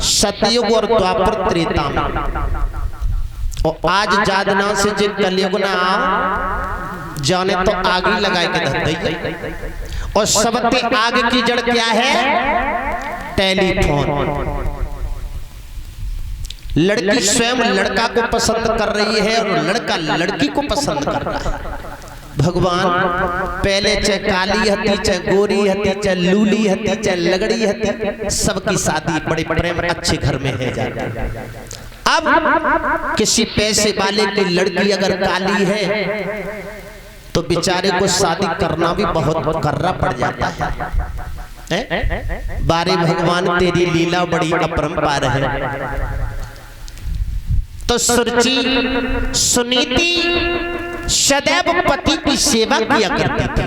Speaker 1: सतयुग और द्वापर त्रेता में। और आज जादना से जिन कलयुग ना जाने तो आग ही लगाए के धरते। और सबसे आग की जड़ क्या है? टेलीफोन। लड़की स्वयं लड़का को पसंद कर रही है और लड़का लड़की को पसंद कर रहा है। भगवान पहले चाहे काली हती, चाहे गोरी हती, चाहे लूली हती, चाहे लगड़ी हती, सबकी शादी बड़े प्रेम अच्छे घर में है जाती। अब किसी पैसे वाले की लड़की अगर काली है तो बेचारे को शादी करना भी बहुत कर्रा पड़ जाता है। बारे भगवान तेरी लीला बड़ी अपरंपार है। तो सुरुचि सुनीति सदैव पति की सेवा किया करती थी।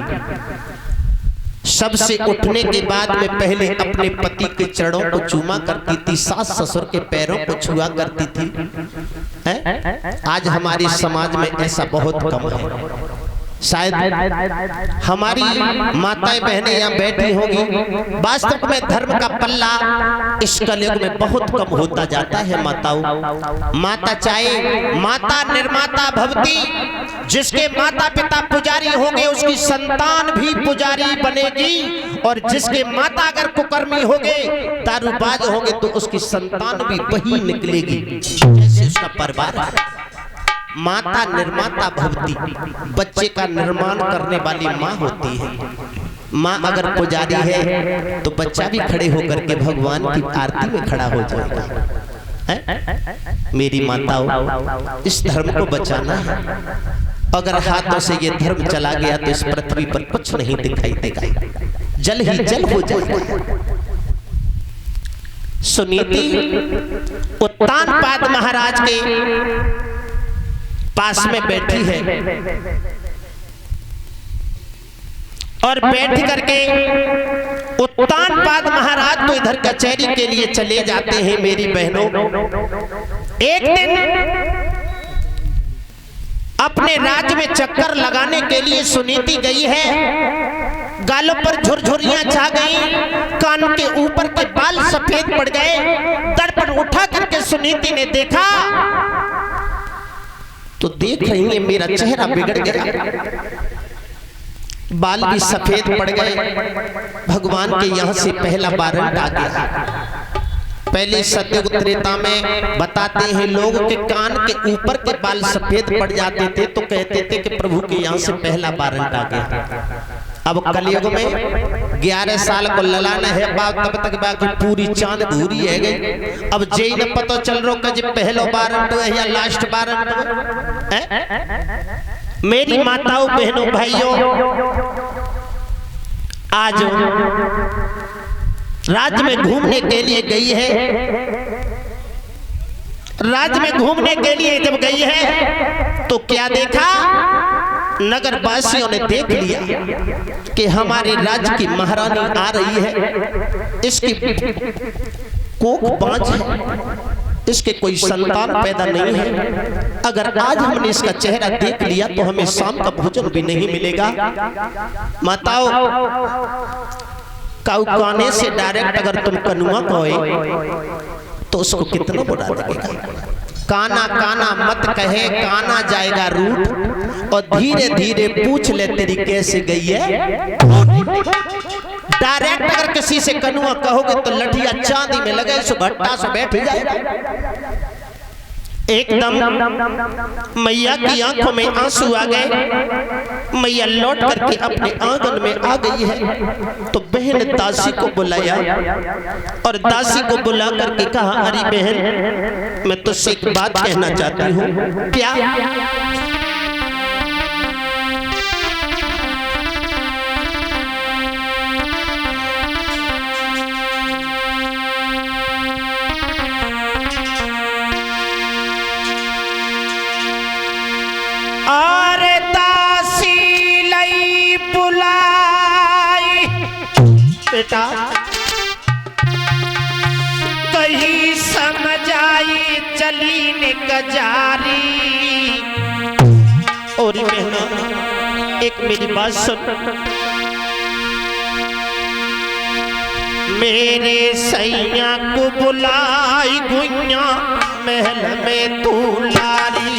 Speaker 1: सबसे उठने के बाद में पहले अपने पति के चरणों को चूमा करती थी, सास ससुर के पैरों को छुआ करती थी। आज हमारे समाज में ऐसा बहुत कम है। शायद हमारी माताएं बहनें यहाँ बैठी होंगी। वास्तव में धर्म का पल्ला इस कलयुग में बहुत कम होता जाता है। माताओं, माता चाहे माता निर्माता भवती, जिसके माता पिता पुजारी होंगे उसकी संतान भी पुजारी बनेगी। और जिसके माता अगर कुकर्मी होंगे, दारूबाज होंगे तो उसकी संतान भी वही निकलेगी जैसे उसका परिवार है। माता निर्माता भवती, बच्चे का निर्माण करने वाली माँ होती है। माँ अगर पुजारी है तो बच्चा भी खड़े होकर के भगवान की आरती में खड़ा हो जाएगा। मेरी माताओं, इस धर्म को बचाना है। अगर हाथों से ये धर्म चला गया तो इस पृथ्वी पर कुछ नहीं दिखाई देगा, जल ही जल हो जाएगा। सुनीति उत्तानपाद महाराज के पास में बैठी है और बैठ करके उत्तानपाद महाराज तो इधर कचहरी के लिए चले जाते हैं। मेरी बहनों, एक दिन अपने राज्य में चक्कर लगाने के लिए सुनीति गई है। गालों पर झुरझुरियां छा गई, कानों के ऊपर के बाल सफेद पड़ गए। दर्पण उठा करके सुनीति ने देखा तो देख रही है मेरा चेहरा बिगड़ गया, बाल भी सफेद पड़ गए। भगवान के यहाँ से पहला वारंट आ गया। पहले सतयुग त्रेता में बताते हैं लोग के कान के ऊपर के बाल सफेद पड़ जाते थे तो कहते थे कि प्रभु के यहाँ से पहला वारंट आ गया। अब कलयुग में 11 साल को ललाना है बाप, तब तक बाकी पूरी चांद भूरी है गई। अब जेई न पता चल रो कि पहलो वारंट है या लास्ट वारंट है। मेरी माताओं बहनों भाइयों, आज राज्य में घूमने के लिए गई है। राज्य में घूमने के लिए जब गई है तो क्या देखा, नगर वासियों ने देख लिया कि हमारे राज्य की महारानी आ रही है, इसकी कोख बांझ है, इसके कोई संतान पैदा नहीं है। अगर आज हमने इसका चेहरा देख लिया तो हमें शाम का भोजन भी नहीं मिलेगा। माताओं, काने से डायरेक्ट अगर तुम कनुआ कहोगे तो उसको कितना बुरा लगेगा। काना काना मत कहे, काना जाएगा रूठ, और धीरे धीरे पूछ ले तेरी कैसे गई है। डायरेक्ट अगर किसी से कनुआ कहोगे तो लठिया चांदी में लगे सो भट्टा से बैठ जाएगा। एकदम मैया की आंखों में आंसू आ गए। मैया लौट करके अपने आंगन में आ गई है तो बहन दासी को बुलाया और दासी को बुला करके कहा, अरे बहन, मैं तुझसे एक बात कहना चाहती हूँ। क्या? अरे दासी लई बुलाई बेटा, कहीं समझ आई चली ने कजारी। और बहना, एक मेरी बात सुन, मेरे सैया को बुलाई गुइया महल में तू लारी।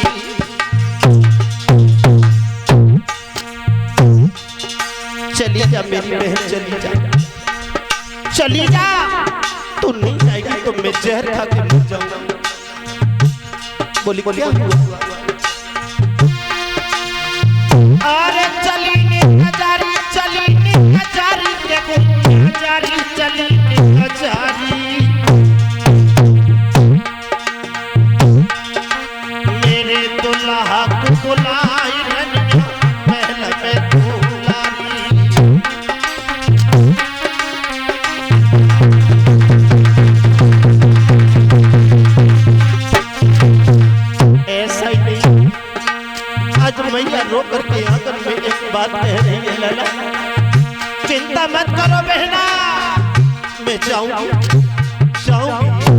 Speaker 1: चली जा मेरी बहन, चली जा, चली जा। तू नहीं जाएगी तो मैं जहर खा के मर जाऊंगा। बोली क्या हुआ? अरे चली ने कजारी, चली ने कजारी, देखो कजारी, चली ने कजारी। मेरे दुल्हा को बुलाई रनिया महल में तू। मैया रो करके आंगन में एक बात कह रही है, लला चिंता मत करो बहना, मैं जाऊंगी जाऊंगी।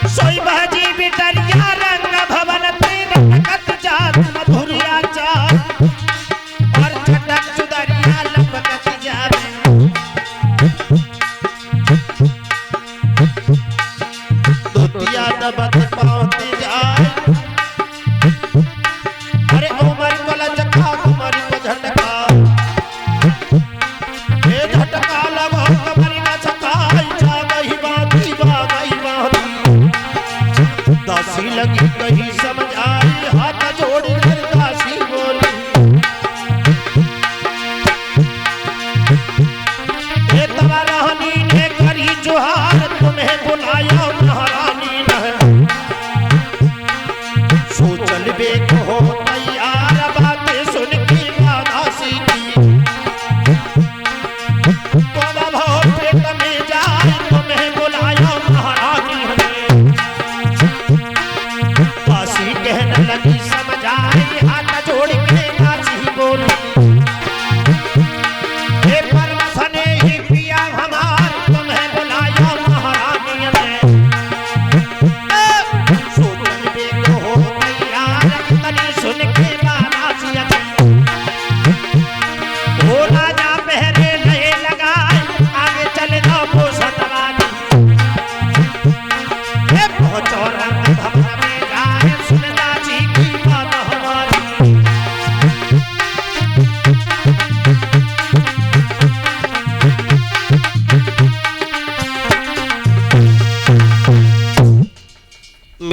Speaker 1: सोई बहजी बिटरिया रंग भवन तेरे कत जात मधुरिया चार, और छटक सुदरिया लपकत जावे। धोतिया दबत पाँवती जाए, अरे उमर को लचका उमर को झटका, ये झटका लगो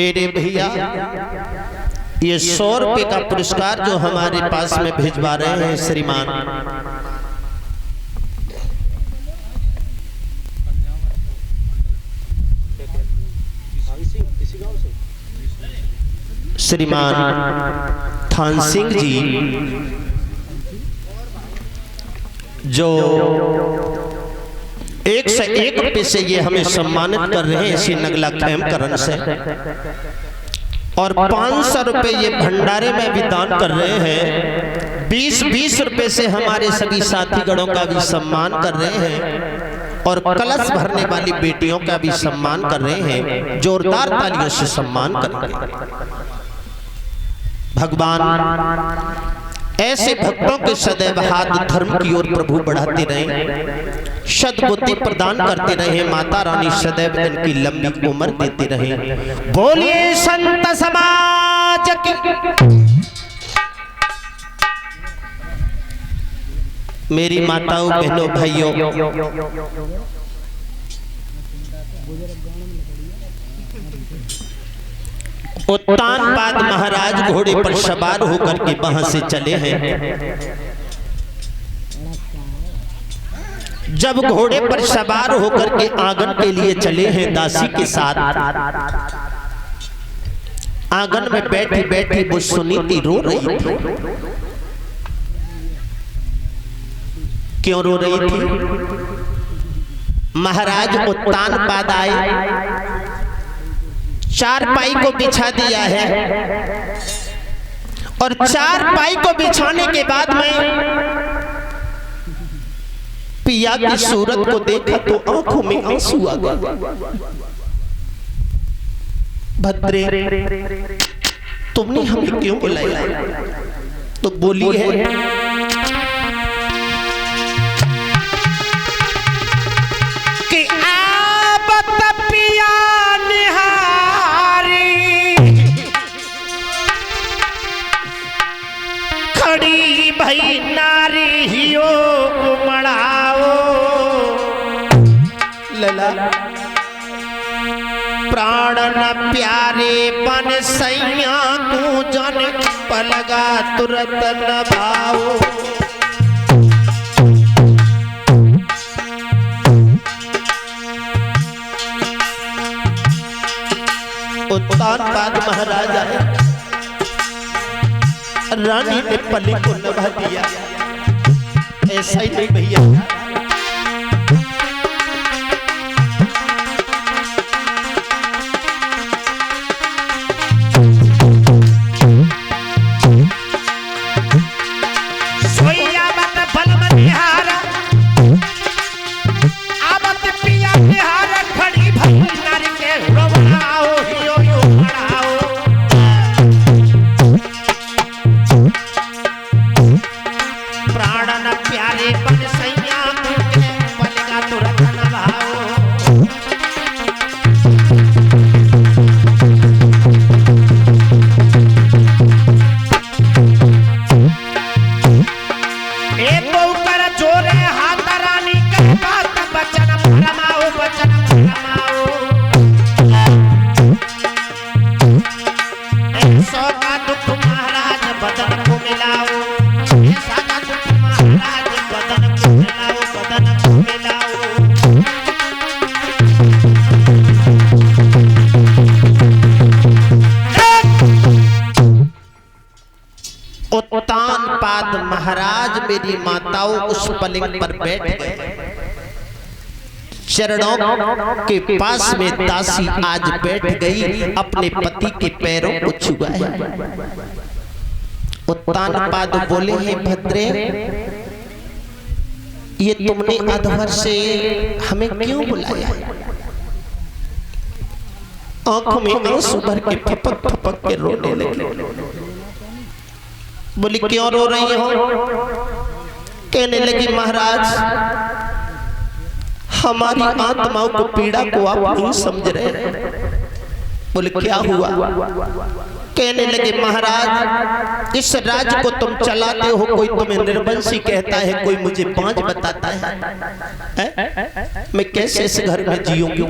Speaker 1: मेरे भैया ये 100 रुपए का पुरस्कार जो हमारे पास में भिजवा रहे हैं श्रीमान थान सिंह जी, जो 101 रुपए से ये हमें सम्मानित कर रहे हैं इसी नगला कैंप करण से, और 500 रुपए ये भंडारे में भी दान कर रहे हैं। 20-20 रुपए से हमारे सभी साथी गणों का भी सम्मान कर रहे हैं, और कलश भरने वाली बेटियों का भी सम्मान कर रहे हैं। जोरदार तालियों से सम्मान करेंगे। भगवान ऐसे भक्तों के सदैव हाथ धर्म की ओर प्रभु बढ़ाते रहे, सद्बुद्धि प्रदान करते रहे। माता रानी सदैव इनकी लंबी उम्र देते रहे। बोलिए संत समाज की। मेरी माताओं बहनों भाइयों, उत्तानपाद महाराज घोड़े पर सवार होकर के वहां से चले हैं। जब घोड़े पर सवार होकर के आंगन के लिए चले हैं दासी के साथ, आंगन में बैठी बैठी वो सुनीति रो रही थी। क्यों रो रही थी? महाराज उत्तानपाद आए, चारपाई को बिछा दिया है, और चारपाई को बिछाने के बाद में पिया की सूरत को देखा तो आंखों में आंसू आ गए। भद्रे, तुमने हमें क्यों बुलाया? तो बोली है कि आबत पिया खड़ी भई नारी हियो उमड़ाओ। लला प्राण न प्यारे बन सैया तू जन पलगा तुरत न भाओ। उत्तानपाद महाराज आए, रानी ने पल्ली को नभा दिया। ऐसा ही नहीं भैया, सोया मत बल मत हारा, आबत पिया हारा खड़ी भई नारी के रोवाओ हियो यो मड़ाओ। उत्तानपाद महाराज मेरी माताओं उस पलंग पर बैठ गए। चरणों के पास में दासी आज बैठ गई, अपने पति के पैरों को छुआ है। उत्तानपाद बोले हैं भद्रे, ये तुमने अधवर से हमें क्यों बुलाया? आंखों में आंसू भर के फपक फपक के रोने लगे। बोली क्यों रो रही हो? कहने लगी महाराज, हमारी आत्माओं को पीड़ा को आप नहीं समझ रहे। बोले क्या हुआ? कहने लगे महाराज, इस राज्य को तुम चलाते हो, कोई तुम्हें निर्वंशी कहता है, कोई मुझे बांझ बताता है। मैं कैसे इस घर में जीऊंगी?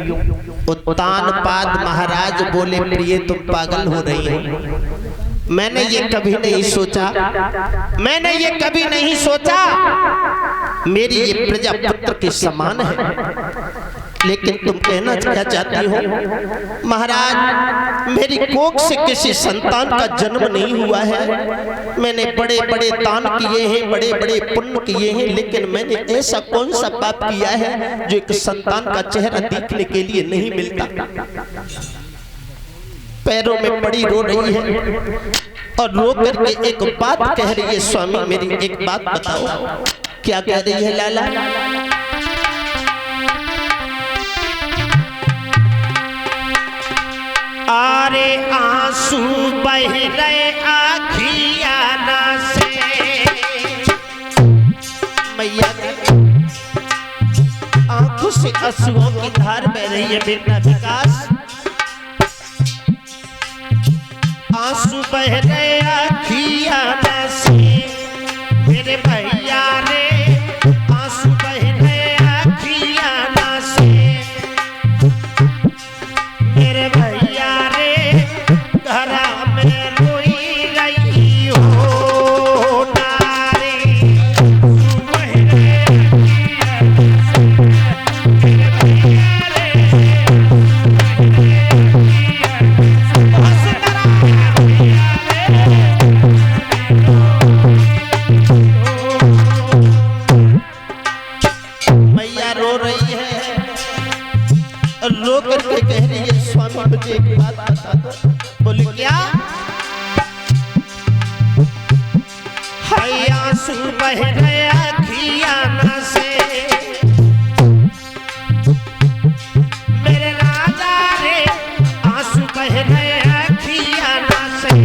Speaker 1: उत्तानपाद महाराज बोले, प्रिय तुम पागल हो रही हो। मैंने ये कभी नहीं सोचा, मैंने ये कभी नहीं सोचा मेरी ये प्रजापुत्र के समान है। लेकिन तुम कहना क्या चाहती हो? महाराज, मेरी कोख से किसी संतान का जन्म नहीं हुआ है। मैंने बड़े बड़े दान किए हैं, बड़े बड़े पुण्य किए हैं, लेकिन मैंने ऐसा कौन सा पाप किया है जो एक संतान का चेहरा देखने के लिए नहीं मिलता। पैरों में पड़ी रो रही है और रो करके एक बात कह रही है, स्वामी मेरी एक बात बताओ। क्या कह रही है लाला? आरे आंसू बह रहे आँखियाँ से, मैया आंखों से आंसुओं की धार बह रही है। बेटा विकास, आंसू बह रहे आँखियाँ से, मेरे भैया रे आंसू बह रहे आँखियाँ से, मेरे भैया रो करके कह रही है, स्वामी मुझे एक बात बता दो। बोले क्या? हाय आंसू बह रहे आँखियाँ से, मेरे राजा रे आंसू बह रहे आँखियाँ से,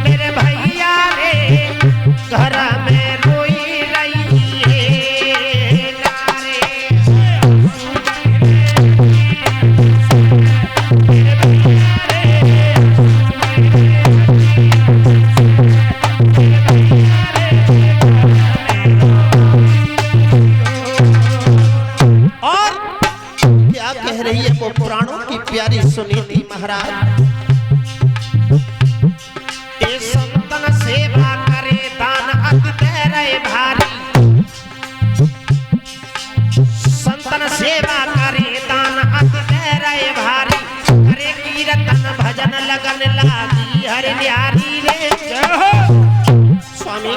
Speaker 1: मेरे भैया रे घर में रोई रही है। वो प्राणों की प्यारी सुनीति महाराज, ए संतन सेवा करे दान अति दे रहे भारी, संतन सेवा करे दान अति दे रहे भारी, करे कीर्तन भजन लगन लागी हरि न्यारी रे। स्वामी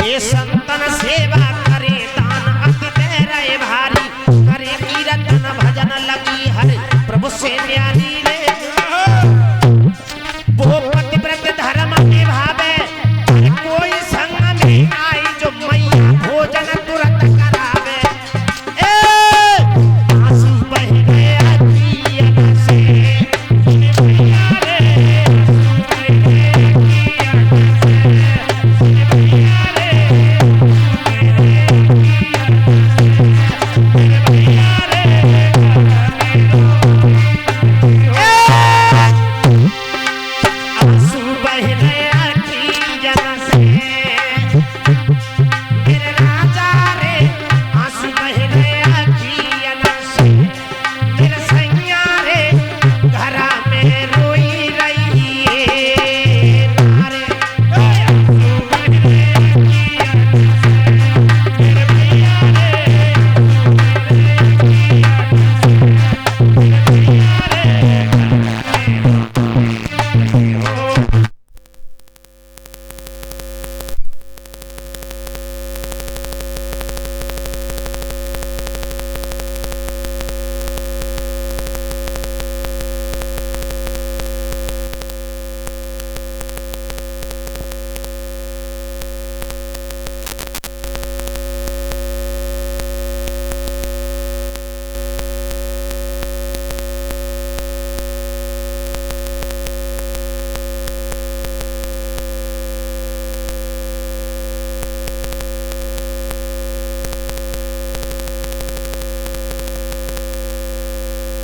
Speaker 1: ए संतन सेवा करे दान अति दे रहे भारी, करे कीर्तन भजन लगी हरि प्रभु से न्यारी।